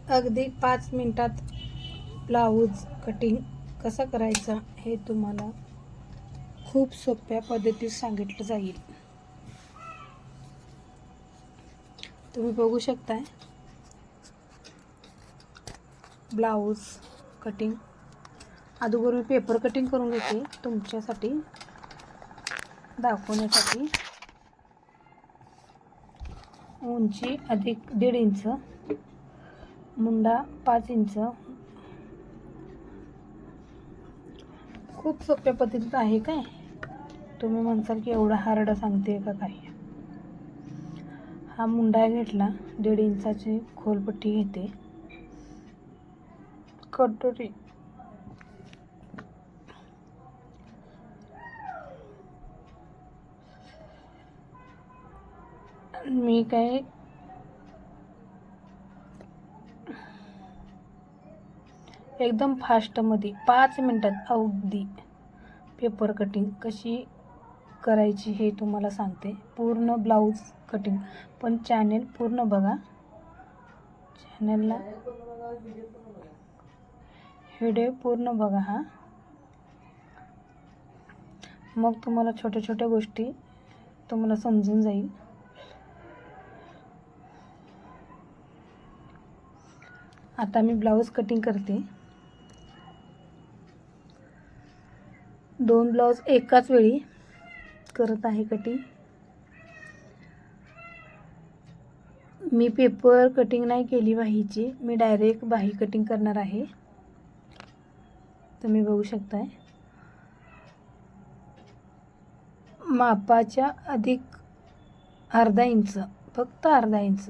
अगदी 5 मिनिटात blouse cutting कसं करायचं हे तुम्हाला खूप सोप्या पद्धतीत सांगितलं जाईल. तुम्ही बघू शकताय ब्लाऊज कटिंग. अगोदर मी पेपर कटिंग करून घेते तुमच्यासाठी दाखवण्यासाठी. उंची अधिक 1.5 इंच, मुंडा 5 इंच. खूप सोप्या पद्धतीत आहे काय? तुम्ही म्हणसाल की एवढा हार्ड सांगते का काय? हा मुंडा घेतला, 1.5 इंचाची खोलपट्टी घेते. कटोरी मी काय एकदम फास्टमध्ये 5 मिनिटात अगदी पेपर कटिंग कशी करायची हे तुम्हाला सांगते. पूर्ण ब्लाऊज कटिंग. पण चॅनेल पूर्ण बघा. चॅनेलला व्हिडिओ पूर्ण बघा हा. मग तुम्हाला छोट्या छोट्या गोष्टी तुम्हाला समजून जाईल. आता मी ब्लाऊज कटिंग करते. 2 ब्लाऊज एकाच वेळी करत आहे कटिंग. मी पेपर कटिंग नाही केली बाहीची, मी डायरेक्ट बाही कटिंग करणार आहे. तुम्ही बघू शकताय मापाच्या अधिक अर्धा इंच, फक्त अर्धा इंच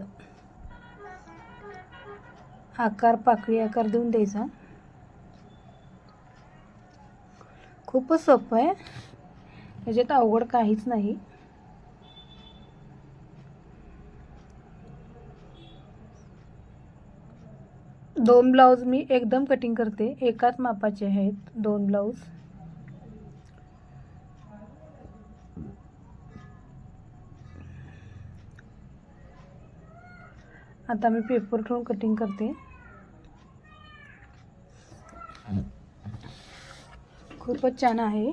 आकार, पाकळी आकार देऊन द्यायचा. खूपच सोपं आहे, याच्यात अवघड काहीच नाही. दोन ब्लाऊज मी एकदम कटिंग करते, एकाच मापाचे आहेत 2 ब्लाऊज. आता मी पेपर ठेवून कटिंग करते. खूपच छान आहे.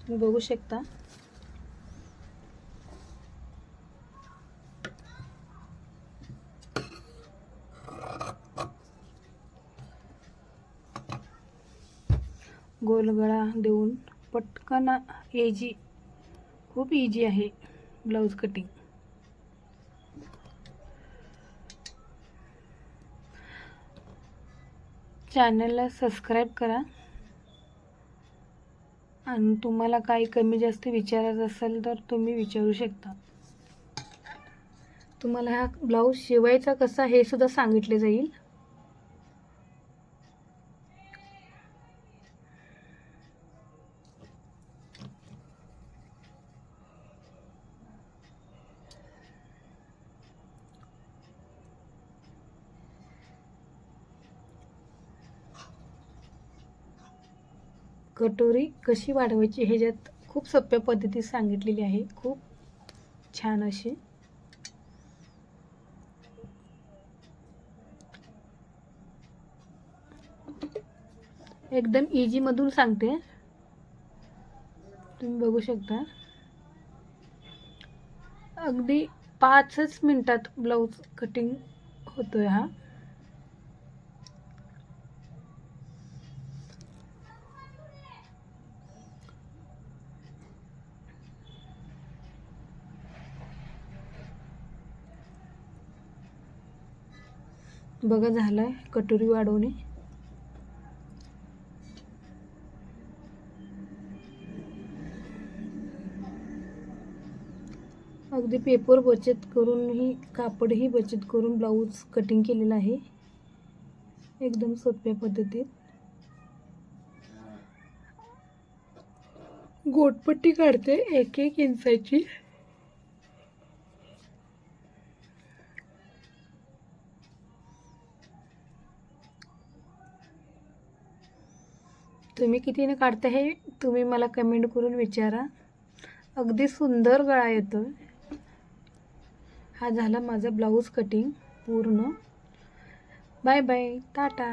तुम्ही बघू शकता गोलगळा देऊन पटकन इजी, खूप इजी आहे ब्लाऊज कटिंग. चॅनलला सबस्क्राईब करा आणि तुम्हाला काही कमी जास्त विचारायचं असेल तर तुम्ही विचारू शकता. तुम्हाला हा ब्लाऊज शिवायचा कसा हे सुद्धा सांगितले जाईल. कटोरी कशी वाढवायची ह्याच्यात खूप सोप्या पद्धतीत सांगितलेली आहे, खूप छान अशी. एकदम इजी मधून सांगते, तुम्ही बघू शकता. अगदी 5च मिनिटात ब्लाऊज कटिंग होतोय हा. बघा झालाय कटोरी वाढवणे. अगदी पेपर बचत करूनही, कापडही बचत करून ब्लाऊज कटिंग केलेला आहे एकदम सोप्या पद्धतीत. गोटपट्टी काढते 1-1 इंचाची. तुम्ही कितीने काढता हे तुम्ही मला कमेंट करून विचारा. अगदी सुंदर गळा येतो. हा झाला माझा ब्लाऊज कटिंग पूर्ण. Bye bye, Tata.